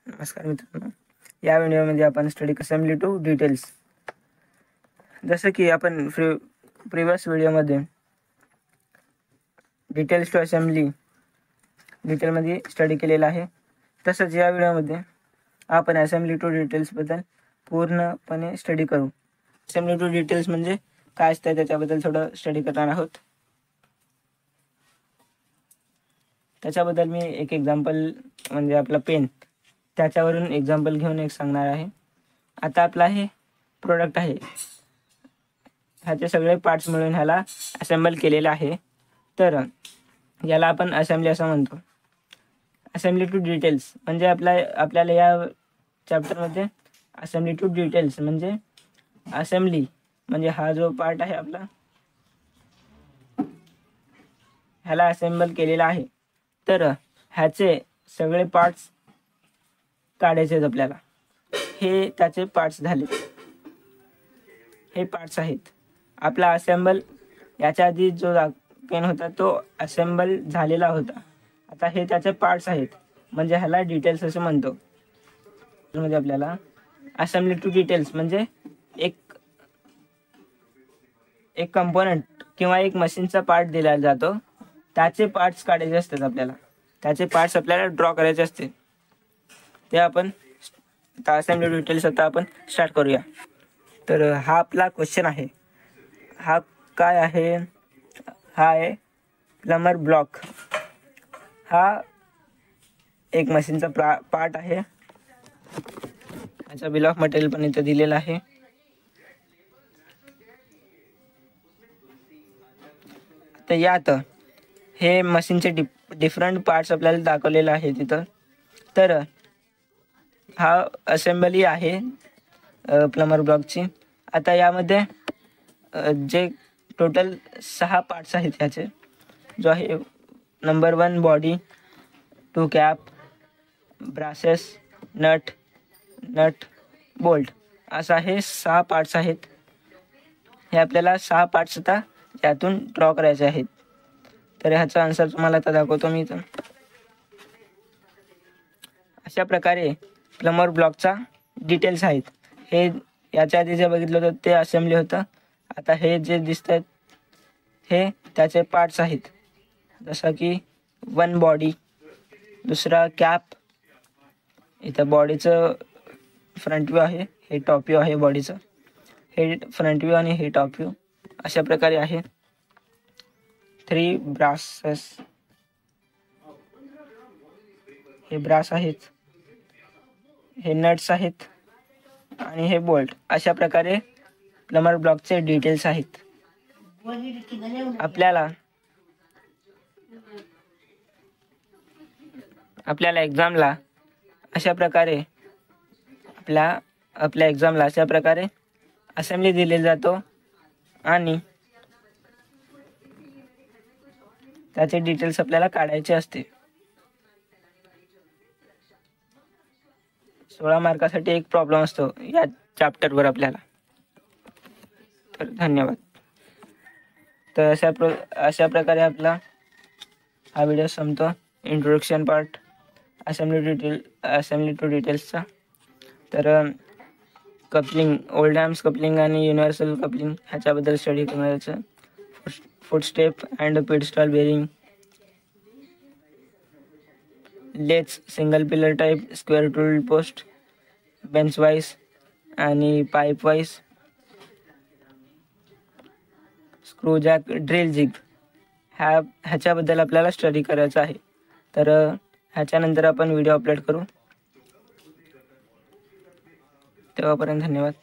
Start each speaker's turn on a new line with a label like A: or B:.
A: नमस्कार मित्रांनो, या व्हिडिओमध्ये आपण स्टडी असेंबली टू डिटेल्स, जसं की आपण प्रिव्हियस व्हिडिओमध्ये डिटेल्स टू असेंबली डिटेलमध्ये स्टडी केलेला आहे, तसंच या व्हिडिओमध्ये आपण असेंबली टू डिटेल्सबद्दल पूर्णपणे स्टडी करू. असेंबली टू डिटेल्स म्हणजे काय असतं त्याच्याबद्दल थोडं स्टडी करणार आहोत. त्याच्याबद्दल मी एक एक्झाम्पल म्हणजे आपला पेन, त्याच्यावरून एक्झाम्पल घेऊन एक सांगणार आहे. आता आपला हे प्रोडक्ट आहे, ह्याचे सगळे पार्ट्स मिळून ह्याला असेंबल केलेलं आहे. तर याला आपण असेंबली असं म्हणतो. असेंबली टू डिटेल्स म्हणजे आपल्याला या चॅप्टरमध्ये असेंबली टू डिटेल्स म्हणजे असेंबली म्हणजे हा जो पार्ट आहे आपला, ह्याला असेंबल केलेला आहे. तर ह्याचे सगळे पार्ट्स काढायचे आहेत आपल्याला. हे त्याचे पार्ट्स झाले, हे पार्ट्स आहेत. आपला असेंबल याच्या आधी जो पेन होता तो असेंबल झालेला होता. आता हे त्याचे पार्ट्स आहेत, म्हणजे ह्याला डिटेल्स असं म्हणतो. म्हणजे आपल्याला असेंबली टू डिटेल्स म्हणजे एक कंपोनंट किंवा एक मशीनचा पार्ट दिला जातो, त्याचे पार्ट्स काढायचे असतात आपल्याला. त्याचे पार्ट्स आपल्याला ड्रॉ करायचे असते. ते आपण असेंबली डिटेल्स आता आपण स्टार्ट करूया. तर हा आपला क्वेश्चन आहे. हा काय आहे? हा आहे प्लमर ब्लॉक. हा एक मशीनचा पार्ट आहे. याचा बिल ऑफ मटेरियल पण इथं दिलेला आहे. तर यात हे मशीनचे डिफरंट पार्ट्स आपल्याला दाखवलेले आहे तिथं. तर हा असेंबली आहे प्लमर ब्लॉकची. आता यामध्ये जे टोटल 6 पार्ट्स आहेत ह्याचे, जो आहे number 1 body, 2 cap, braces, nut, bolt, असा हे 6 पार्ट्स आहेत. हे आपल्याला 6 पार्ट्स आता यातून ड्रॉ करायचे आहेत. तर ह्याचा आन्सर तुम्हाला आता दाखवतो मी इथं. अशा प्रकारे प्लमर ब्लॉकचा डिटेल्स आहेत. हे याच्या आधी जे बघितलं होतं ते असेंबली होतं. आता हे जे दिसत आहेत हे त्याचे पार्ट्स आहेत. जसं की 1 बॉडी, दुसरा कॅप, इथं बॉडीचं फ्रंट व्ह्यू आहे, हे टॉप व्ह्यू आहे बॉडीचं, हे फ्रंट व्ह्यू आणि हे टॉप व्ह्यू अशा प्रकारे आहे. 3 ब्रासेस, हे ब्रास आहेत, हे नट्स आहेत आणि हे बोल्ट. अशा प्रकारे प्लमर ब्लॉकचे डिटेल्स आहेत. आपल्याला एक्झामला अशा प्रकारे आपल्या एक्झामला अशा प्रकारे असेंबली दिली जातो आणि त्याचे डिटेल्स आपल्याला काढायचे असते. 16 मार्कासाठी एक प्रॉब्लेम असतो या चॅप्टरवर आपल्याला. तर धन्यवाद. तर अशा प्रकारे आपला हा व्हिडिओ संपतो. इंट्रोडक्शन पार्ट असेंबली टू डिटेल्सचा. तर कपलिंग, ओल्ड आर्म्स कपलिंग आणि युनिव्हर्सल कपलिंग ह्याच्याबद्दल स्टडी करायचं. Footstep and pedestal bearing, lathes, single pillar type, square tool post, bench vice आणि pipe vice, screw jack, drill jig ह्याच्याबद्दल आपल्याला study करायचं आहे. तर ह्याच्यानंतर आपण व्हिडिओ अपलोड करू. तेव्हापर्यंत धन्यवाद.